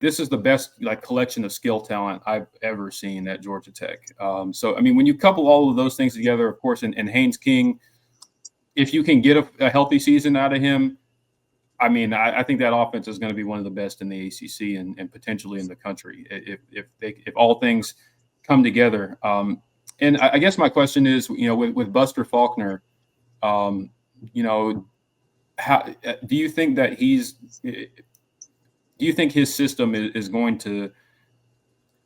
this is the best like collection of skill talent I've ever seen at Georgia Tech. So I mean, when you couple all of those things together, of course, and Haynes King, if you can get a healthy season out of him, I mean, I think that offense is going to be one of the best in the ACC and potentially in the country if all things come together. And I guess my question is, with Buster Faulkner, how do you think that do you think his system is going to,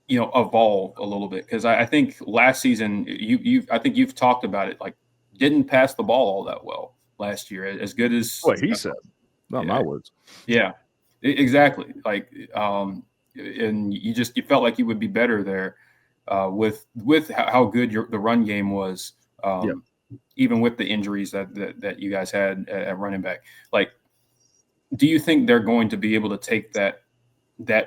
evolve a little bit? Because I think last season I think you've talked about it, like didn't pass the ball all that well last year, as good as what he said. Not my words. Yeah, exactly. Like, and you felt like you would be better there with how good the run game was, even with the injuries that you guys had at running back. Like, do you think they're going to be able to take that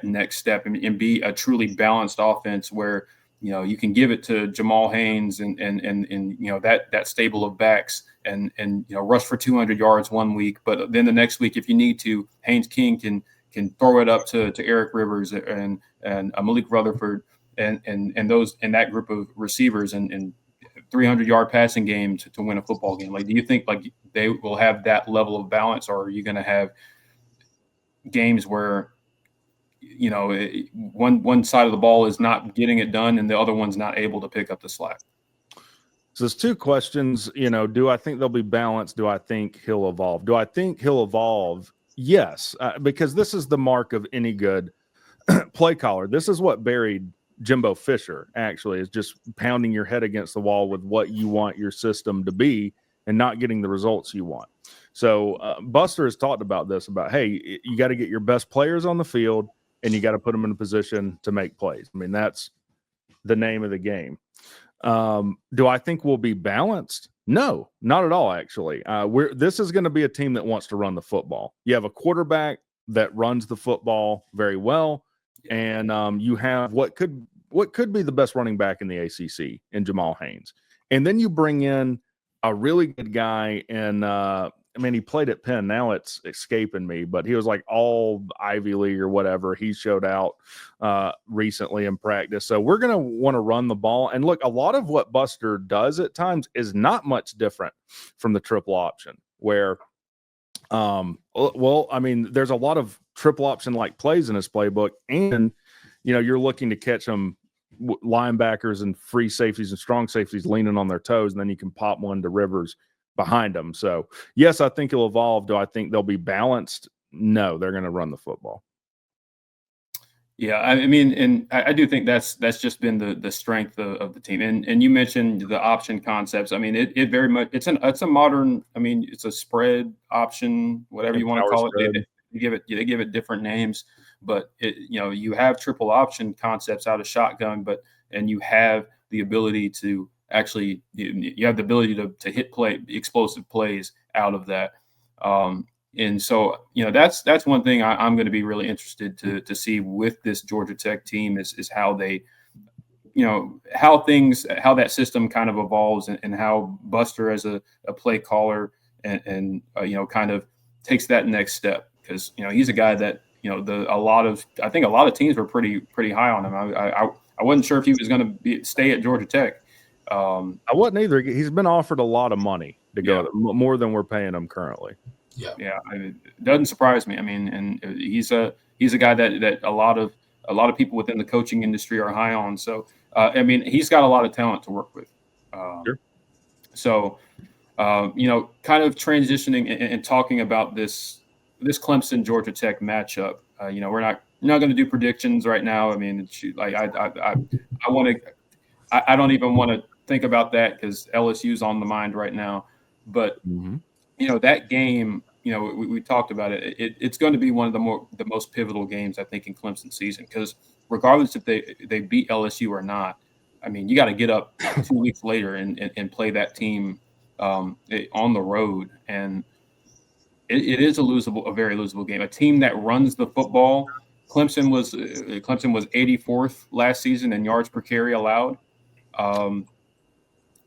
next step and be a truly balanced offense where you can give it to Jamal Haynes and that stable of backs and rush for 200 yards one week, but then the next week, if you need to, Haynes King can throw it up to Eric Rivers and Malik Rutherford and that group of receivers and 300-yard passing game to win a football game. Like, do you think like they will have that level of balance, or are you going to have games where one side of the ball is not getting it done and the other one's not able to pick up the slack? So there's two questions. Do I think they'll be balanced? Do I think he'll evolve? Do I think he'll evolve? Yes, because this is the mark of any good play caller. This is what buried Jimbo Fisher, actually, is just pounding your head against the wall with what you want your system to be and not getting the results you want. So Buster has talked about this, about, hey, you got to get your best players on the field and you got to put them in a position to make plays. I mean, that's the name of the game. Do I think we'll be balanced? No, not at all, actually. This is going to be a team that wants to run the football. You have a quarterback that runs the football very well, and you have what could be the best running back in the ACC in Jamal Haynes. And then you bring in a really good guy in he played at Penn. Now it's escaping me, but he was like all Ivy League or whatever. He showed out recently in practice. So we're going to want to run the ball. And look, a lot of what Buster does at times is not much different from the triple option where, there's a lot of triple option like plays in his playbook. And, you're looking to catch them linebackers and free safeties and strong safeties leaning on their toes. And then you can pop one to Rivers behind them. So yes, I think it'll evolve. Do I think they'll be balanced? No, they're going to run the football. Yeah, I mean, and I do think that's just been the strength of the team. And you mentioned the option concepts. I mean, it very much it's a modern. I mean, it's a spread option, whatever you want to call it. They give it different names, but you have triple option concepts out of shotgun, and you have the ability to actually you have the ability to hit explosive plays out of that. And so, that's one thing I'm going to be really interested to see with this Georgia Tech team is how they, how that system kind of evolves and how Buster as a play caller and kind of takes that next step. Because, he's a guy that, I think a lot of teams were pretty high on him. I wasn't sure if he was going to stay at Georgia Tech. I wasn't either. He's been offered a lot of money to go, more than we're paying him currently. Yeah. It doesn't surprise me. I mean, and he's a guy that a lot of people within the coaching industry are high on. So, he's got a lot of talent to work with. Sure. So, kind of transitioning and talking about this Clemson Georgia Tech matchup. We're not going to do predictions right now. I mean, I don't even want to think about that because LSU's on the mind right now. But that game, we talked about it. It's going to be one of the most pivotal games, I think, in Clemson season, because regardless if they beat LSU or not, I mean, you got to get up 2 weeks later and play that team on the road, and it is a very losable game. A team that runs the football. Clemson was 84th last season in yards per carry allowed.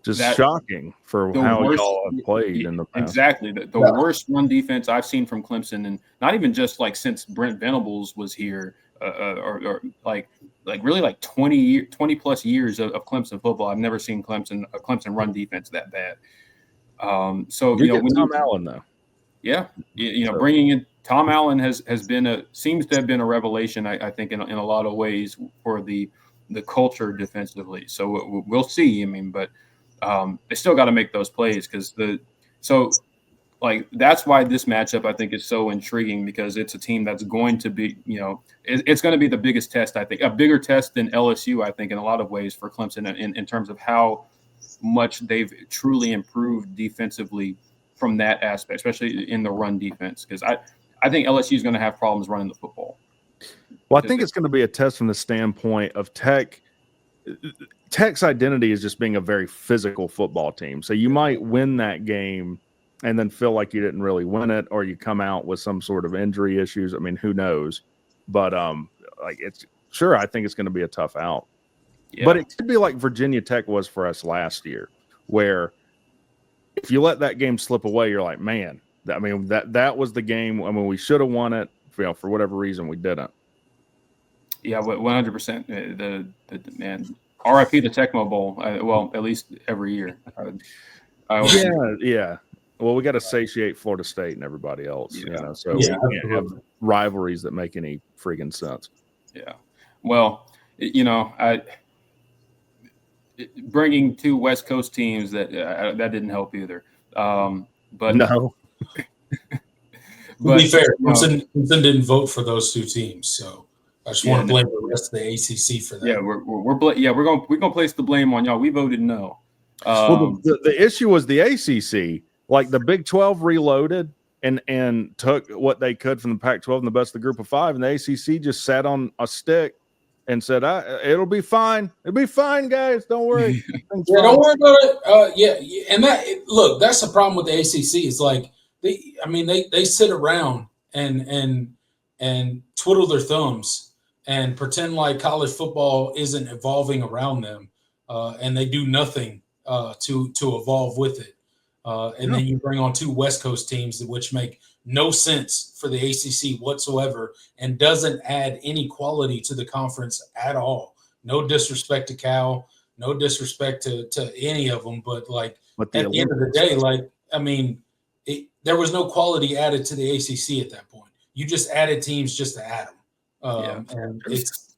Just shocking for how y'all have played in the past. Exactly. The worst run defense I've seen from Clemson, and not even just like since Brent Venables was here, or like really like 20 plus years of Clemson football. I've never seen a Clemson run defense that bad. So You get Tom Allen though. Yeah, bringing in Tom Allen has seems to have been a revelation. I think in a lot of ways for the culture defensively. So we'll see. I mean, but they still got to make those plays because that's why this matchup I think is so intriguing because it's a team that's going to be it's going to be the biggest test, I think, a bigger test than LSU, I think, in a lot of ways for Clemson in terms of how much they've truly improved defensively from that aspect, especially in the run defense, because I think LSU is going to have problems running the football. Well, I think it's going to be a test from the standpoint of Tech. Tech's identity is just being a very physical football team. So you might win that game and then feel like you didn't really win it, or you come out with some sort of injury issues. I mean, who knows? But I think it's going to be a tough out. Yeah. But it could be like Virginia Tech was for us last year, where if you let that game slip away, you're like, man, that was the game. I mean, we should have won it. For whatever reason, we didn't. Yeah, 100%. The man, RIP the Tecmo Bowl. Well, at least every year. Yeah. Well, we got to satiate Florida State and everybody else, so we can't have rivalries that make any freaking sense. Yeah. Well, bringing two West Coast teams that didn't help either. But no. To be fair, Clemson didn't vote for those two teams, so I just want to blame the rest of the ACC for that. Yeah, we're gonna place the blame on y'all. We voted no. Well, the issue was the ACC. Like the Big 12 reloaded and took what they could from the Pac-12 and the best of the Group of Five, and the ACC just sat on a stick and said, "It'll be fine. It'll be fine, guys. Don't worry. Don't worry about it." And that's the problem with the ACC. It's like they sit around and twiddle their thumbs and pretend like college football isn't evolving around them, and they do nothing to evolve with it. Then you bring on two West Coast teams, which make no sense for the ACC whatsoever and doesn't add any quality to the conference at all. No disrespect to Cal, no disrespect to any of them, but at the end of the day, there was no quality added to the ACC at that point. You just added teams just to add them. And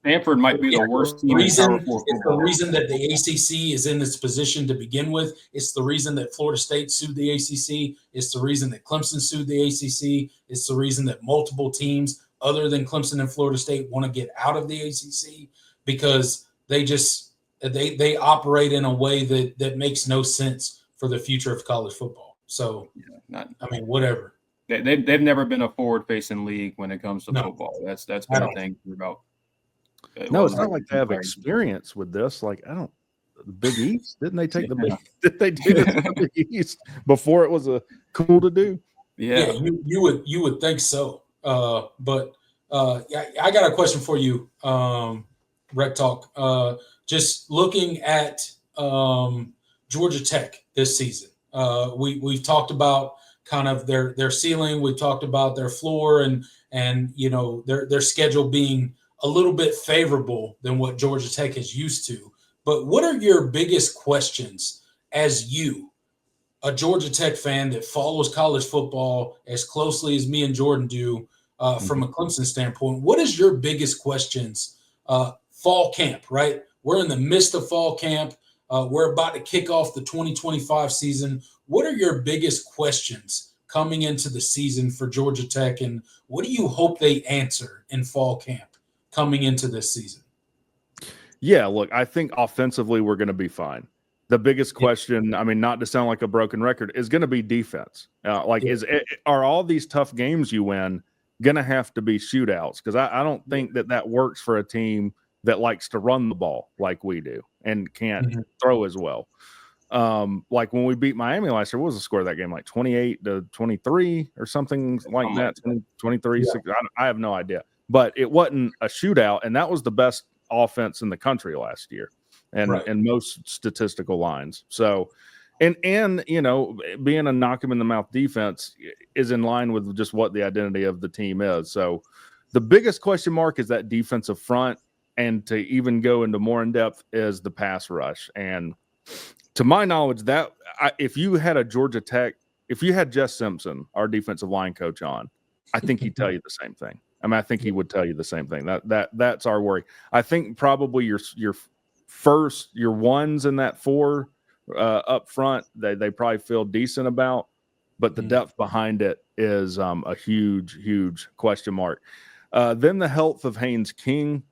Stanford might be the worst team. It's the reason that the ACC is in this position to begin with. It's the reason that Florida State sued the ACC. It's the reason that Clemson sued the ACC. It's the reason that multiple teams other than Clemson and Florida State want to get out of the ACC because they operate in a way that makes no sense for the future of college football. So, whatever. They've never been a forward-facing league when it comes to football. That's been a thing about. No, it's not like they have experience with this. The Big East, didn't they take the Big? Did they do this in the Big East before it was cool to do? Yeah, you would think so. But I got a question for you, Rec Talk. Just looking at Georgia Tech this season, we've talked about kind of their ceiling. We've talked about their floor and their schedule being a little bit favorable than what Georgia Tech is used to. But what are your biggest questions as a Georgia Tech fan that follows college football as closely as me and Jordan do from a Clemson standpoint? What is your biggest questions? Fall camp, right? We're in the midst of fall camp. We're about to kick off the 2025 season. What are your biggest questions coming into the season for Georgia Tech, and what do you hope they answer in fall camp coming into this season? Yeah, look, I think offensively we're going to be fine. The biggest question, not to sound like a broken record, is going to be defense. Are all these tough games you win going to have to be shootouts? Because I don't think that works for a team that likes to run the ball like we do and can't throw as well. Like when we beat Miami last year, what was the score of that game? Like 28-23 or something like that. 23. Yeah. I have no idea. But it wasn't a shootout, and that was the best offense in the country last year, and most statistical lines. So, and being a knock him in the mouth defense is in line with just what the identity of the team is. So, The biggest question mark is that defensive front, and to even go into more in depth is the pass rush. And to my knowledge, if you had a Georgia Tech, if you had Jess Simpson, our defensive line coach, on, I think he'd tell you the same thing. I mean, I think he would tell you the same thing. That's our worry. I think probably your ones in that 4 up front, they probably feel decent about, but the depth behind it is a huge question mark. Then the health of Haynes King,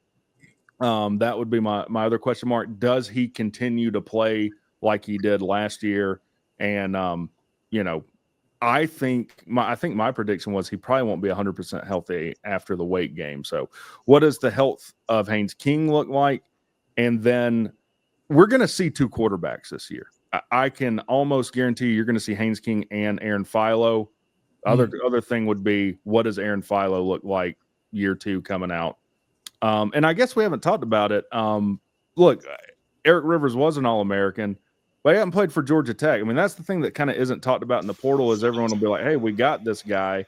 that would be my other question mark. Does he continue to play like he did last year? And I think my prediction was he probably won't be 100% healthy after the Wake game. So what does the health of Haynes King look like? And then we're going to see 2 quarterbacks this year. I can almost guarantee you're going to see Haynes King and Aaron Philo. Other thing would be, what does Aaron Philo look like year 2 coming out? And I guess we haven't talked about it. Look, Eric Rivers was an All-American, but he hasn't played for Georgia Tech. I mean, that's the thing that kind of isn't talked about in the portal, is everyone will be like, hey, we got this guy,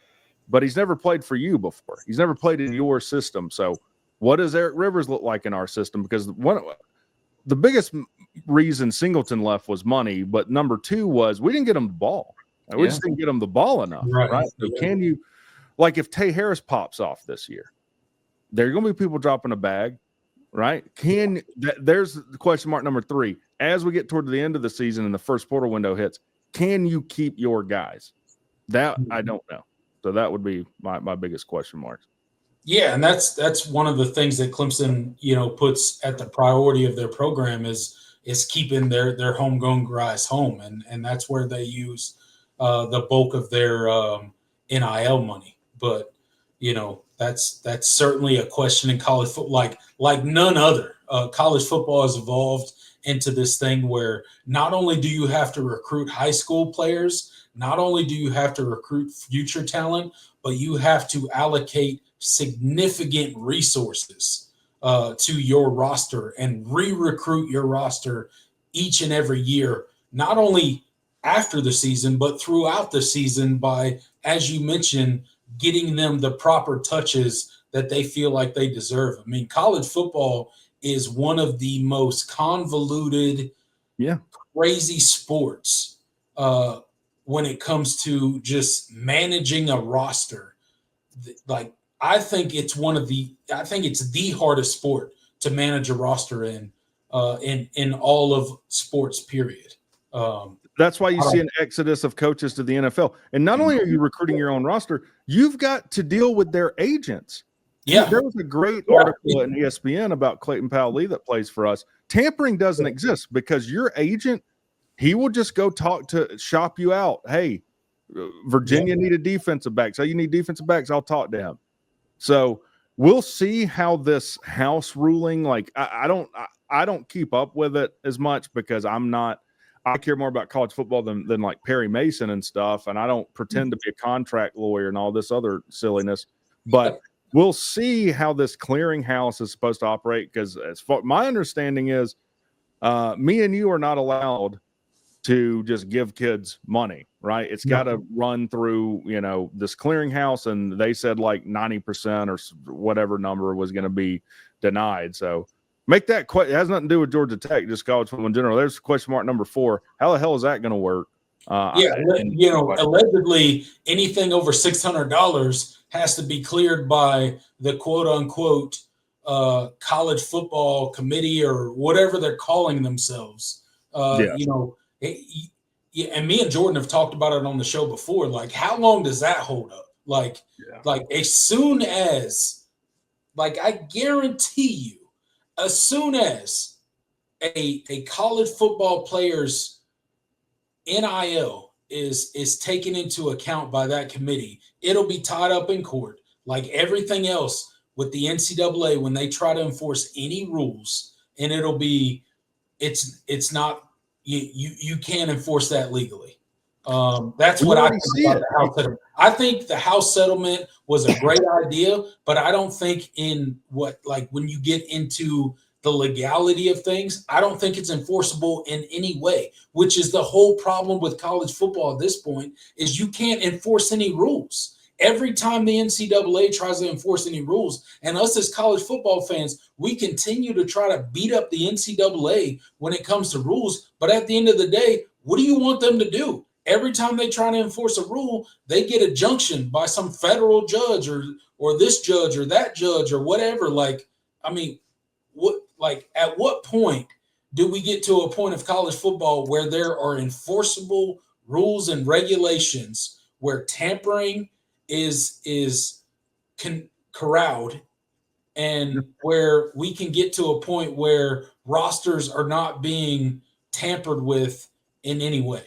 but he's never played for you before. He's never played in your system. So what does Eric Rivers look like in our system? Because the biggest reason Singleton left was money, but number 2 was we didn't get him the ball. We just didn't get him the ball enough, right? So can you, like, if Tay Harris pops off this year, there are going to be people dropping a bag, right? There's the question mark number 3. As we get toward the end of the season and the first portal window hits, can you keep your guys? That I don't know. So that would be my biggest question mark. Yeah, and that's one of the things that Clemson, puts at the priority of their program is keeping their homegrown guys home, and that's where they use the bulk of their NIL money. But that's certainly a question in college football, like none other. College football has evolved into this thing where not only do you have to recruit high school players, not only do you have to recruit future talent, but you have to allocate significant resources to your roster and re-recruit your roster each and every year, not only after the season, but throughout the season by, as you mentioned, getting them the proper touches that they feel like they deserve. I mean, college football is one of the most convoluted, crazy sports when it comes to just managing a roster. Like, I think it's the hardest sport to manage a roster in all of sports, period. That's why you see an exodus of coaches to the NFL. And not only are you recruiting your own roster, you've got to deal with their agents. Yeah. There was a great article in ESPN about Clayton Powell-Lee that plays for us. Tampering doesn't exist because your agent, he will just go shop you out. Hey, Virginia needed defensive backs. So you need defensive backs, I'll talk to him. So we'll see how this House ruling, like, I don't keep up with it as much because I care more about college football than like Perry Mason and stuff. And I don't pretend to be a contract lawyer and all this other silliness, but we'll see how this clearinghouse is supposed to operate. Because as far my understanding is, me and you are not allowed to just give kids money, right? It's got to run through, this clearinghouse, and they said like 90% or whatever number was going to be denied. So make that it has nothing to do with Georgia Tech, just college football in general. There's question mark number 4. How the hell is that going to work? Allegedly anything over $600 has to be cleared by the quote unquote college football committee or whatever they're calling themselves. And me and Jordan have talked about it on the show before. Like, how long does that hold up? Like as soon as, I guarantee you, as soon as a college football player's NIL is taken into account by that committee, it'll be tied up in court like everything else with the NCAA when they try to enforce any rules, and it's not you can't enforce that legally. That's what I think about the House settlement. I think the House settlement was a great idea, but I don't think when you get into the legality of things, I don't think it's enforceable in any way, which is the whole problem with college football at this point, is you can't enforce any rules. every time the NCAA tries to enforce any rules, and us as college football fans, we continue to try to beat up the NCAA when it comes to rules. But at the end of the day, what do you want them to do? Every time they try to enforce a rule, they get a junction by some federal judge or this judge or that judge or whatever. Like, I mean, at what point do we get to a point of college football where there are enforceable rules and regulations where tampering is corralled, and where we can get to a point where rosters are not being tampered with in any way?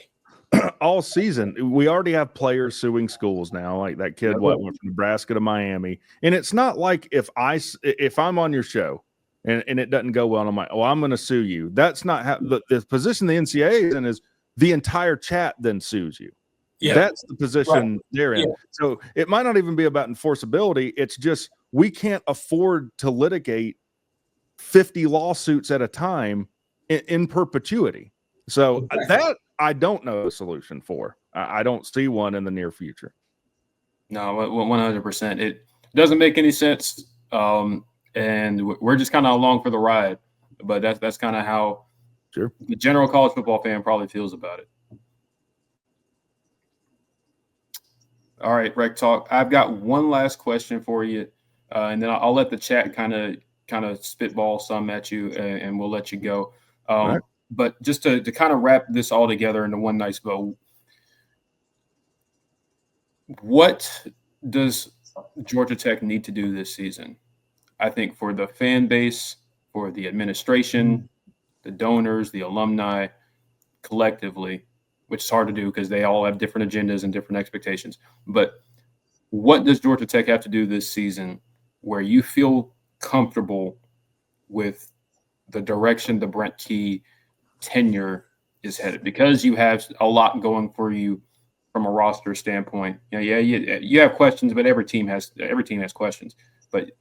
All season, we already have players suing schools now. Like that kid, went from Nebraska to Miami, and it's not like if I'm on your show and it doesn't go well, I'm like, oh, I'm going to sue you. That's not how the position the NCAA is in. Is the entire chat then sues you. Yeah. That's the position they're in. Yeah. So it might not even be about enforceability. It's just we can't afford to litigate 50 lawsuits at a time in perpetuity. So that I don't know a solution for. I don't see one in the near future. No, 100%. It doesn't make any sense. And we're just kind of along for the ride. But that's kind of how the general college football fan probably feels about it. All right, Rec Talk. I've got one last question for you, and then I'll let the chat kind of spitball some at you, and we'll let you go. Right. But just to kind of wrap this all together into one nice bow, what does Georgia Tech need to do this season? I think for the fan base, for the administration, the donors, the alumni, collectively, which is hard to do because they all have different agendas and different expectations. But what does Georgia Tech have to do this season where you feel comfortable with the direction the Brent Key tenure is headed? Because you have a lot going for you from a roster standpoint. You have questions, but every team has questions. But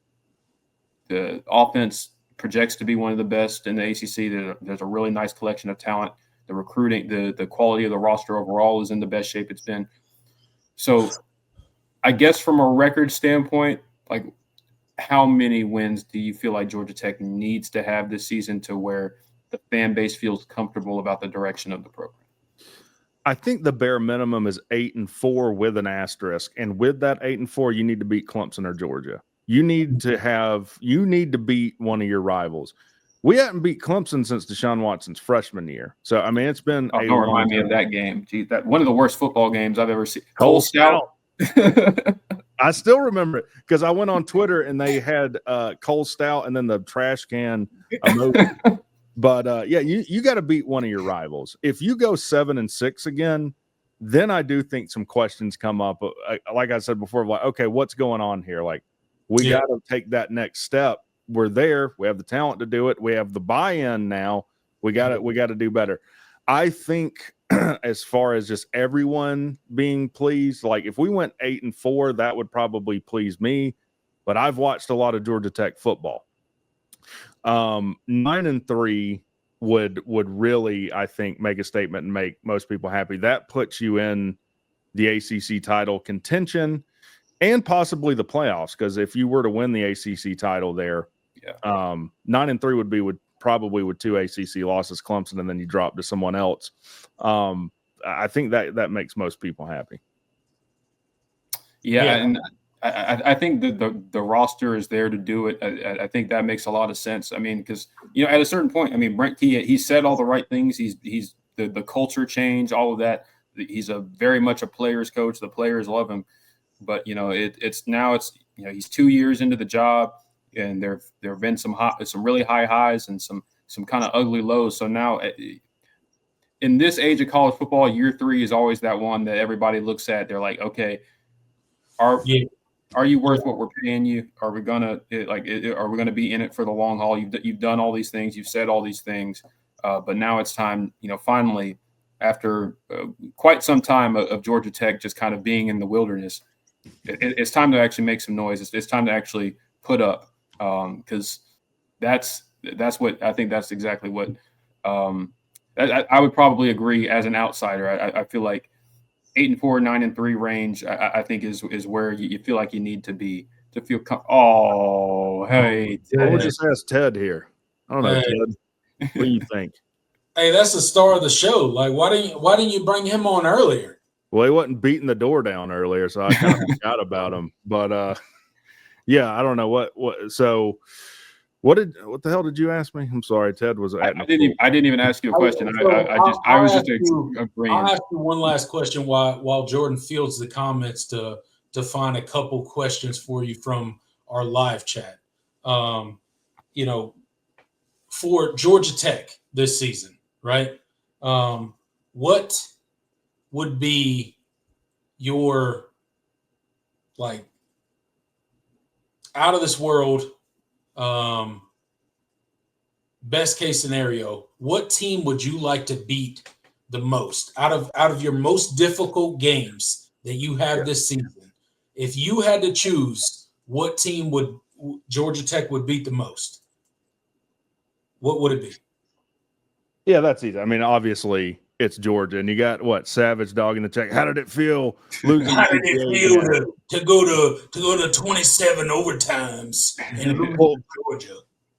the offense projects to be one of the best in the ACC. There's a really nice collection of talent. The recruiting, the quality of the roster overall is in the best shape it's been. So I guess from a record standpoint, like how many wins do you feel like Georgia Tech needs to have this season to where the fan base feels comfortable about the direction of the program? I think the bare minimum is 8-4 with an asterisk. And with that 8-4, you need to beat Clemson or Georgia. You need to beat one of your rivals. We haven't beat Clemson since Deshaun Watson's freshman year. So, I mean, it's been don't remind me of that game. Gee, that one of the worst football games I've ever seen. Cole Stout. I still remember it because I went on Twitter and they had Cole Stout and then the trash can emoji. But, you got to beat one of your rivals. If you go 7-6 again, then I do think some questions come up. Like I said before, like, okay, what's going on here? Like, we got to take that next step. We're there. We have the talent to do it. We have the buy-in now. We got to do better. I think as far as just everyone being pleased, like if we went 8-4, that would probably please me. But I've watched a lot of Georgia Tech football. 9-3 would really, I think, make a statement and make most people happy. That puts you in the ACC title contention and possibly the playoffs. Because if you were to win the ACC title there, 9-3 would be probably with 2 ACC losses, Clemson, and then you drop to someone else. I think that makes most people happy. Yeah. And I think the roster is there to do it. I think that makes a lot of sense. I mean, because at a certain point, I mean, Brent Key, he said all the right things. He's the culture change, all of that. He's very much a player's coach. The players love him. But it's he's 2 years into the job, and there have been some really high highs and some kind of ugly lows. So now, in this age of college football, year 3 is always that one that everybody looks at. They're like, okay, are you worth what we're paying you? Are we gonna be in it for the long haul? You've done all these things. You've said all these things, but now it's time. Finally, after quite some time of Georgia Tech just kind of being in the wilderness, it's time to actually make some noise. It's time to actually put up, because that's what I think. That's exactly what I would probably agree as an outsider. I feel like 8-4, 9-3 range, I think is where you feel like you need to be to feel. Oh, hey, Well, we'll Ted. just ask Ted here. I don't know, Hey. Ted. What do you think? Hey, that's the star of the show. Like, why didn't you bring him on earlier? Well, he wasn't beating the door down earlier, so I kind of forgot about him. But yeah, I don't know what. So, what the hell did you ask me? I'm sorry, Ted was. I didn't even ask you a question. I was just agreeing. I'll ask you one last question while Jordan fields the comments to find a couple questions for you from our live chat. You know, for Georgia Tech this season, right? What would be your like out of this world best case scenario? What team would you like to beat the most out of your most difficult games that you have this season? If you had to choose, what team would Georgia Tech would beat the most? What would it be? Yeah, that's easy. I mean, obviously it's Georgia, and you got what Savage Dog in the check. How did it feel losing? How did it feel to go to 27 overtimes and lose to Georgia?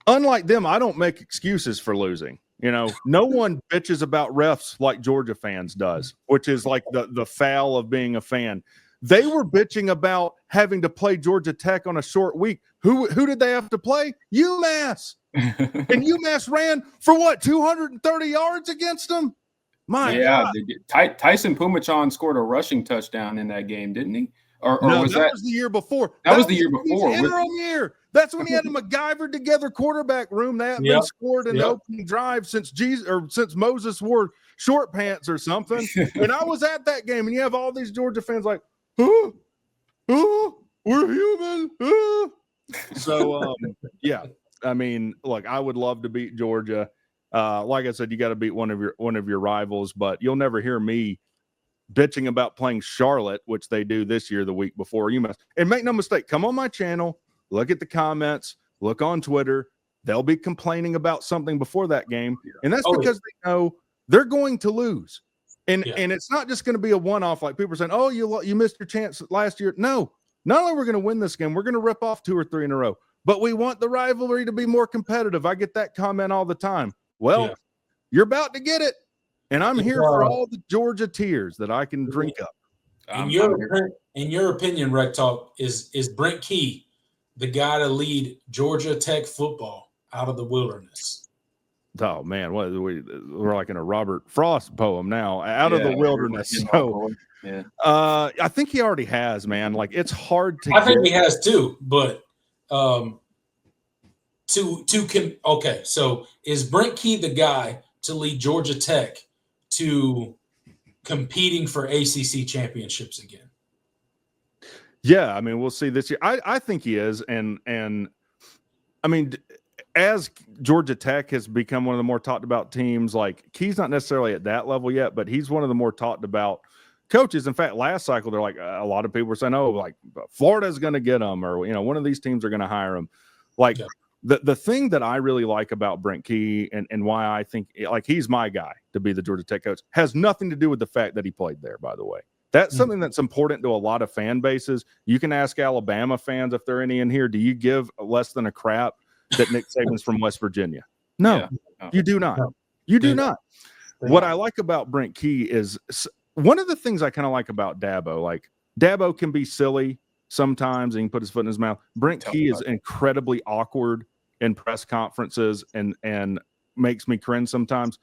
Unlike them, I don't make excuses for losing. You know, no one bitches about refs like Georgia fans does, which is like the foul of being a fan. They were bitching about having to play Georgia Tech on a short week. Who did they have to play? UMass. And UMass ran for what, 230 yards against them? My God. Tyson Pumachan scored a rushing touchdown in that game, didn't he? Or no, was that was the year before. That was the year before. Interim year. That's when he had a MacGyver together quarterback room. They haven't been scored in the opening drive since since Moses wore short pants or something. And I was at that game, and you have all these Georgia fans like, we're human. So yeah, I mean, look, I would love to beat Georgia. Like I said, you got to beat one of your rivals, but you'll never hear me bitching about playing Charlotte, which they do this year, the week before. And make no mistake, come on my channel, look at the comments, look on Twitter. They'll be complaining about something before that game, and that's because they know they're going to lose. And it's not just going to be a one-off like people are saying, oh, you missed your chance last year. No, not only we're going to win this game, we're going to rip off 2 or 3 in a row, but we want the rivalry to be more competitive. I get that comment all the time. Well, you're about to get it. And I'm here for all the Georgia tears that I can drink up. In your opinion, Rec Talk, is Brent Key the guy to lead Georgia Tech football out of the wilderness? Oh man, we're like in a Robert Frost poem now. Out of the wilderness. So, I think he already has, man. Like it's hard to. I think he has too, but okay. So is Brent Key the guy to lead Georgia Tech to competing for ACC championships again? Yeah, I mean, we'll see this year. I think he is, and I mean, as Georgia Tech has become one of the more talked about teams, like Key's not necessarily at that level yet, but he's one of the more talked about coaches. In fact, last cycle, they're like a lot of people were saying, "Oh, like Florida's going to get him," or one of these teams are going to hire him. Like the thing that I really like about Brent Key and why I think like he's my guy to be the Georgia Tech coach has nothing to do with the fact that he played there. By the way. That's something that's important to a lot of fan bases. You can ask Alabama fans if there are any in here. Do you give less than a crap that Nick Saban's from West Virginia? No, you do not. You do not. What I like about Brent Key is one of the things I kind of like about Dabo. Like Dabo can be silly sometimes and he can put his foot in his mouth. Brent Key is incredibly awkward in press conferences and makes me cringe sometimes,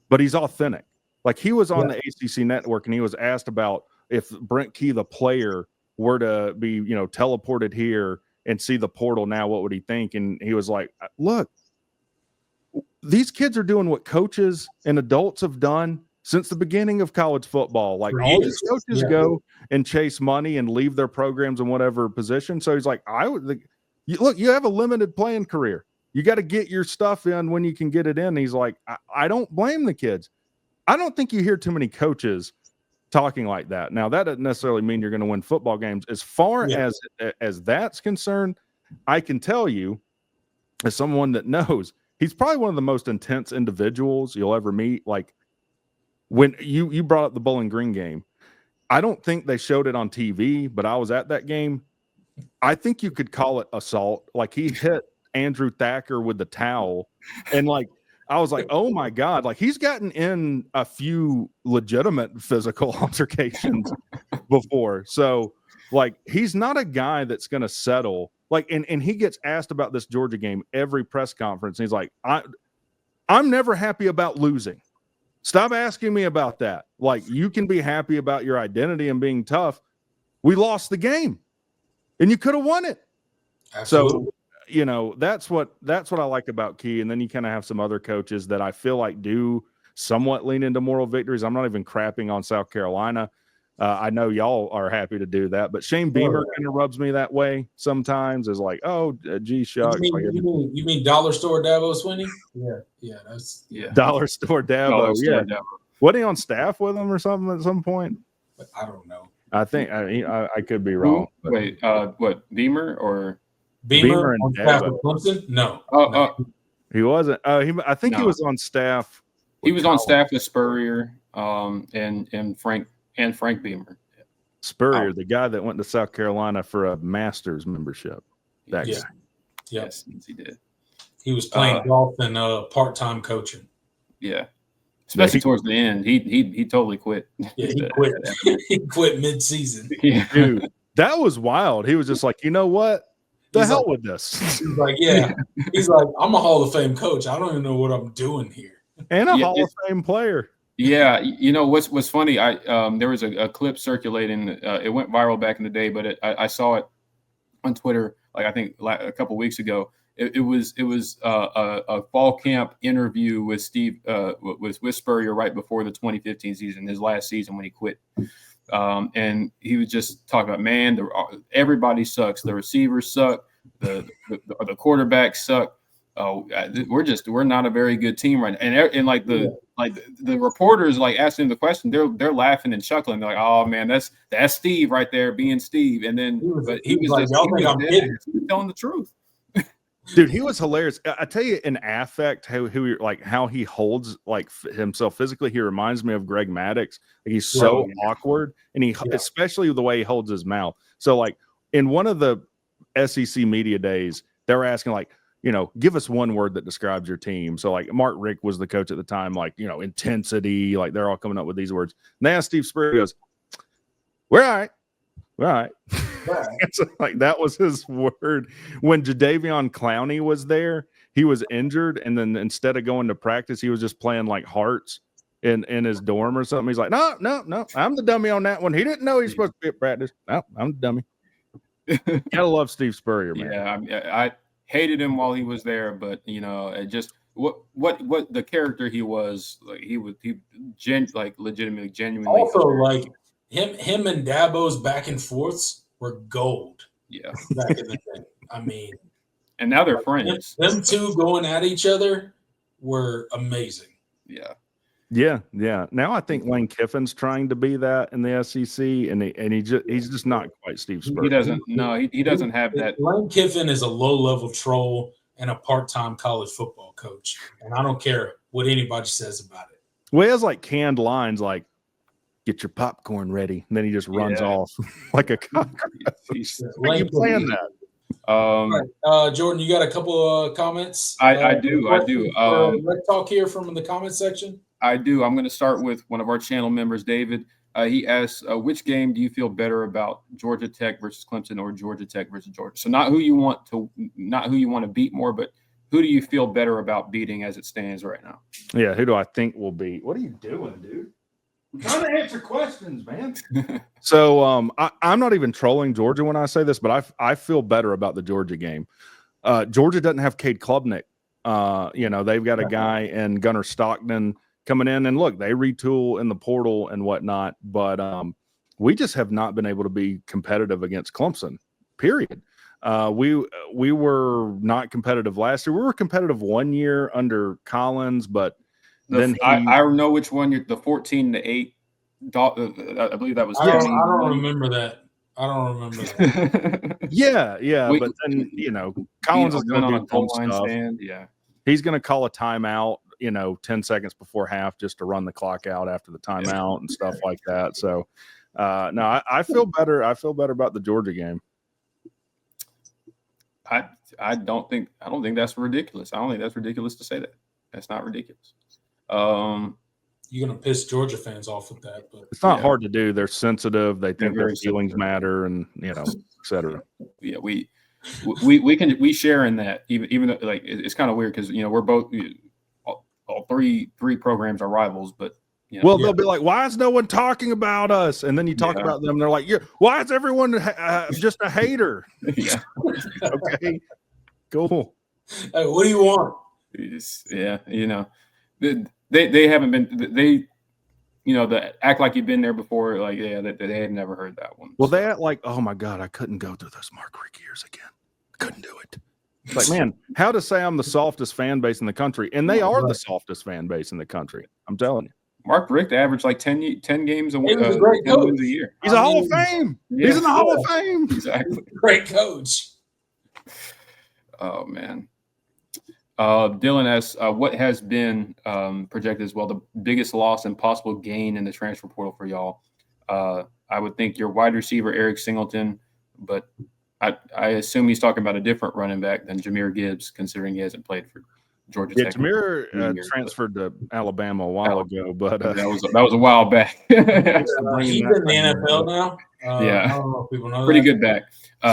but he's authentic. Like he was on the ACC network and he was asked about if Brent Key, the player, were to be, teleported here and see the portal now, what would he think? And he was like, look, these kids are doing what coaches and adults have done since the beginning of college football. Like all these coaches go and chase money and leave their programs in whatever position. So he's like, look, you have a limited playing career. You got to get your stuff in when you can get it in. And he's like, I don't blame the kids. I don't think you hear too many coaches talking like that. Now, that doesn't necessarily mean you're going to win football games. As far as that's concerned, I can tell you, as someone that knows, he's probably one of the most intense individuals you'll ever meet. Like when you brought up the Bowling Green game, I don't think they showed it on TV, but I was at that game. I think you could call it assault. Like, he hit Andrew Thacker with the towel, and like, I was like, oh my God, like, he's gotten in a few legitimate physical altercations before. So like, he's not a guy that's going to settle. Like, and he gets asked about this Georgia game every press conference. And he's like, I'm never happy about losing. Stop asking me about that. Like, you can be happy about your identity and being tough. We lost the game and you could have won it. Absolutely. So, you know, that's what I like about Key. And then you kind of have some other coaches that I feel like do somewhat lean into moral victories. I'm not even crapping on South Carolina. I know y'all are happy to do that, but Shane Beamer kind of rubs me that way sometimes. Is like, oh, gee, shucks. You mean Dollar Store Dabo Swinney? Yeah, that's Dollar Store Dabo. Dollar Store Dabo. Wasn't he on staff with him or something at some point? I don't know. I think I could be wrong. Wait, what, Beamer or Beamer on staff with Clemson? No. He wasn't. I think he was on staff. He was on staff with Spurrier, and Frank Beamer. Spurrier, the guy that went to South Carolina for a Masters membership. That guy. Yes, he did. He was playing golf and part-time coaching. Yeah. Especially towards the end. He totally quit. Yeah, he quit. He quit mid-season. Yeah. Dude, that was wild. He was just like, you know what? The hell with this. He's like, yeah. He's like, I'm a Hall of Fame coach. I don't even know what I'm doing here. And a Hall of Fame player. Yeah, you know what's funny? There was a clip circulating. It went viral back in the day, but I saw it on Twitter. Like, I think a couple weeks ago. It was a fall camp interview with Steve with Spurrier right before the 2015 season, his last season when he quit. And he was just talking about, man, everybody sucks. The receivers suck. The quarterbacks suck. We're not a very good team right now. And like the reporters like asking the question, they're laughing and chuckling. They're like, oh man, that's Steve right there being Steve. And then he was telling the truth. Dude, he was hilarious. I tell you, in affect, how he holds like himself physically, he reminds me of Greg Maddux. Like, he's so awkward, and especially the way he holds his mouth. So like, in one of the SEC media days, they were asking like, you know, give us one word that describes your team. So like, Mark Richt was the coach at the time, like, you know, intensity, like they're all coming up with these words. And they asked Steve Spurrier, he goes, we're all right. We're all right. So, like, that was his word. When Jadeveon Clowney was there, he was injured, and then instead of going to practice, he was just playing like hearts in his dorm or something. He's like, no, I'm the dummy on that one. He didn't know he's supposed to be at practice. No, I'm the dummy. Gotta love Steve Spurrier, man. Yeah, I hated him while he was there, but you know, it just what the character he was, like, he legitimately, genuinely. Also, like him and Dabo's back and forths were gold. Yeah, back in the day. I mean, and now they're friends. Them two going at each other were amazing. Yeah. Now I think Lane Kiffin's trying to be that in the SEC, and he's just not quite Steve Spurrier. He doesn't. No, he doesn't have that. Lane Kiffin is a low-level troll and a part-time college football coach, and I don't care what anybody says about it. Well, he has like canned lines like, "Get your popcorn ready," and then he just runs off like a cockroach. Are you playing that? Right. Jordan, you got a couple of comments? I do. Let's talk here from the comment section. I do. I'm going to start with one of our channel members, David. He asks, which game do you feel better about, Georgia Tech versus Clemson or Georgia Tech versus Georgia? So not who you want to beat more, but who do you feel better about beating as it stands right now? Yeah, who do I think will beat? What are you doing, dude? I'm trying to answer questions, man. So I'm not even trolling Georgia when I say this, but I feel better about the Georgia game. Georgia doesn't have Cade Klubnik. They've got a guy in Gunnar Stockton coming in, and look, they retool in the portal and whatnot, but we just have not been able to be competitive against Clemson, period. We were not competitive last year. We were competitive one year under Collins, but I know which one. The 14-8. I believe that was. I don't remember that. Yeah. But then Collins is going to do dumb stuff. Yeah, he's going to call a timeout, 10 seconds before half just to run the clock out after the timeout and stuff like that. So, No, I feel better. I feel better about the Georgia game. I don't think that's ridiculous. I don't think that's ridiculous to say that. That's not ridiculous. You're gonna piss Georgia fans off with that, but it's not hard to do. They're sensitive. They think their feelings matter, and et cetera. Yeah, we share in that. Even though, like, it's kind of weird because we're both all three programs are rivals, but they'll be like, "Why is no one talking about us?" And then you talk about them, and they're like, "Why is everyone just a hater?" Yeah. Okay, cool. Hey, what do you want? They haven't been the act like you've been there before. Like, they had never heard that one. Well, they act like, "Oh my God, I couldn't go through those Mark Richt years again. I couldn't do it." It's like, man, how to say I'm the softest fan base in the country, and they are the softest fan base in the country. I'm telling you. Mark Richt averaged like 10 games a He was a great coach. a year. He's a Hall of Fame. Yeah. He's in the Hall of Fame. Exactly. Great coach. Oh, man. Dylan asks, what has been projected as well the biggest loss and possible gain in the transfer portal for y'all? I would think your wide receiver, Eric Singleton, but I assume he's talking about a different running back than Jahmyr Gibbs, considering he hasn't played for Georgia Tech. Jahmyr transferred to Alabama a while ago, but that was a while back. He's in the NFL now. Yeah, I don't know if people know pretty that. good back.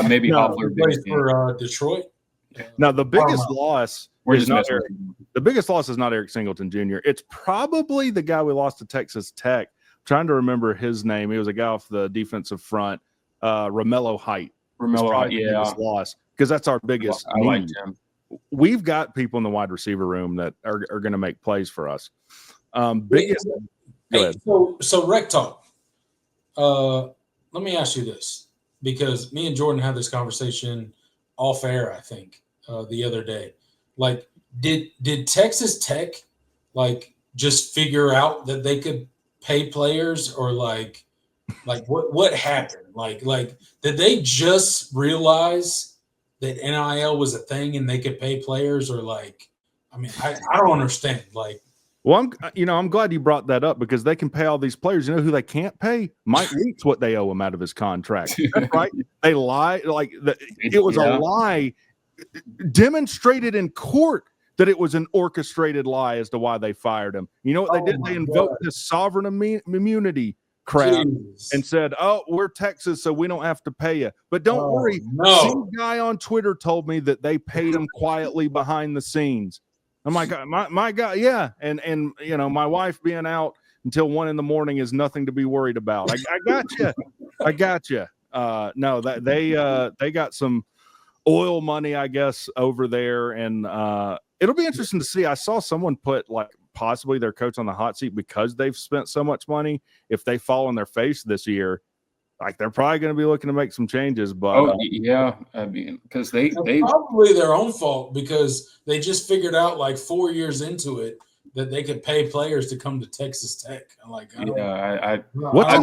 Maybe Hoffler plays for Detroit. Now the biggest loss is not Eric. The biggest loss is not Eric Singleton Jr. It's probably the guy we lost to Texas Tech. I'm trying to remember his name. He was a guy off the defensive front, Romello Height. Loss because that's our biggest I like him. We've got people in the wide receiver room that are going to make plays for us. Go ahead. So Rec Talk. Let me ask you this, because me and Jordan had this conversation off air, I think, the other day. Like, did Texas Tech just figure out that they could pay players, or like what happened? Like did they just realize that NIL was a thing and they could pay players, or I don't understand. Well, I'm glad you brought that up, because they can pay all these players. You know who they can't pay? Mike Leach, what they owe him out of his contract. That's right. They lie. It was a lie demonstrated in court that it was an orchestrated lie as to why they fired him. You know what they did? They invoked this sovereign immunity crap and said, "Oh, we're Texas, so we don't have to pay you." But don't worry. Some guy on Twitter told me that they paid him quietly behind the scenes. I'm like, my God, yeah. And my wife being out until 1 a.m. is nothing to be worried about. I got you. I got you. No, that they got some oil money, I guess, over there, and it'll be interesting to see. I saw someone put possibly their coach on the hot seat because they've spent so much money. If they fall on their face this year, they're probably going to be looking to make some changes. But yeah, I mean, because they probably their own fault, because they just figured out 4 years into it that they could pay players to come to Texas Tech. What's in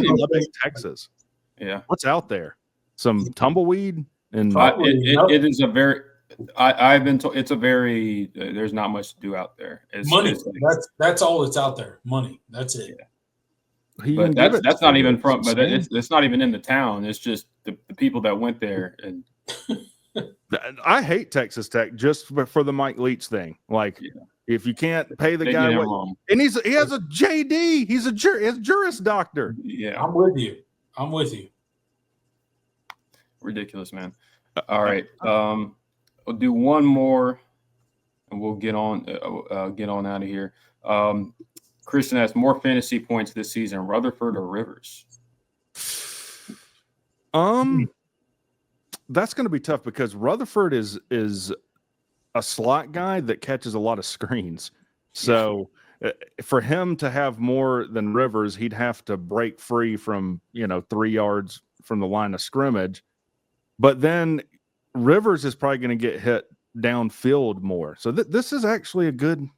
Lubbock, Texas? Yeah, what's out there? Some tumbleweed, and it is a very. I've been told it's a very. There's not much to do out there. Money. That's all that's out there. Money. That's it. Yeah. But that's not even from. But it's not even in the town. It's just the people that went there. And I hate Texas Tech just for the Mike Leach thing. If you can't pay the guy, and he has a JD. He's a Juris Doctor. Yeah, I'm with you. Ridiculous, man. All right. We'll do one more, and we'll get on out of here. Christian has more fantasy points this season, Rutherford or Rivers? That's going to be tough, because Rutherford is a slot guy that catches a lot of screens. So for him to have more than Rivers, he'd have to break free from 3 yards from the line of scrimmage. But then Rivers is probably going to get hit downfield more. So this is actually a good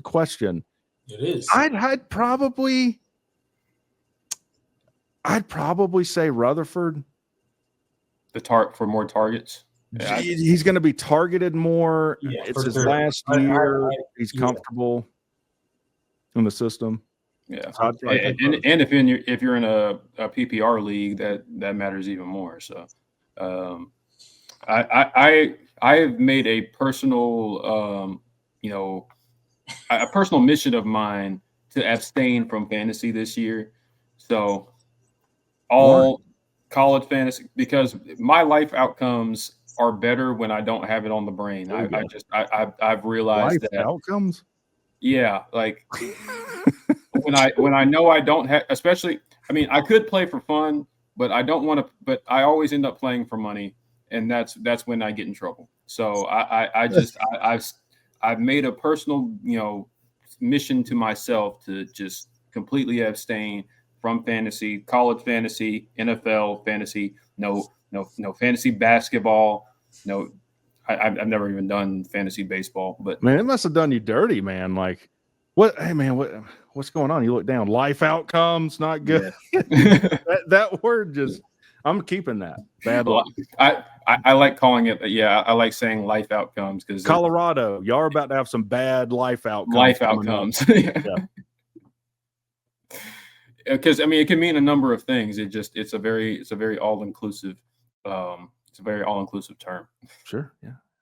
question. It is. I'd probably say Rutherford. For more targets. Yeah, he's going to be targeted more. Yeah, it's his last year. He's comfortable in the system. Yeah, So I think both. and if you're in a PPR league, that matters even more. So, I have made a personal a personal mission of mine to abstain from fantasy this year. So all college fantasy, because my life outcomes are better when I don't have it on the brain. There you go. I've realized Life that. outcomes. Yeah, like when I know I don't have, especially, I mean, I could play for fun, but I don't want to. But I always end up playing for money, and that's when I get in trouble. So I've made a personal mission to myself to just completely abstain from fantasy, college fantasy, NFL fantasy, no fantasy basketball, no. I've never even done fantasy baseball, but Man, it must have done you dirty, man. Like, what? Hey, man, what's going on? You look down. Life outcomes, not good. yeah. that word just, I'm keeping that. Bad luck. I like calling it. Yeah, I like saying life outcomes because Colorado, y'all are about to have some bad life outcomes. life outcomes. Yeah. Because I mean, it can mean a number of things. It's a very all inclusive. It's a very all inclusive term. Sure. Yeah.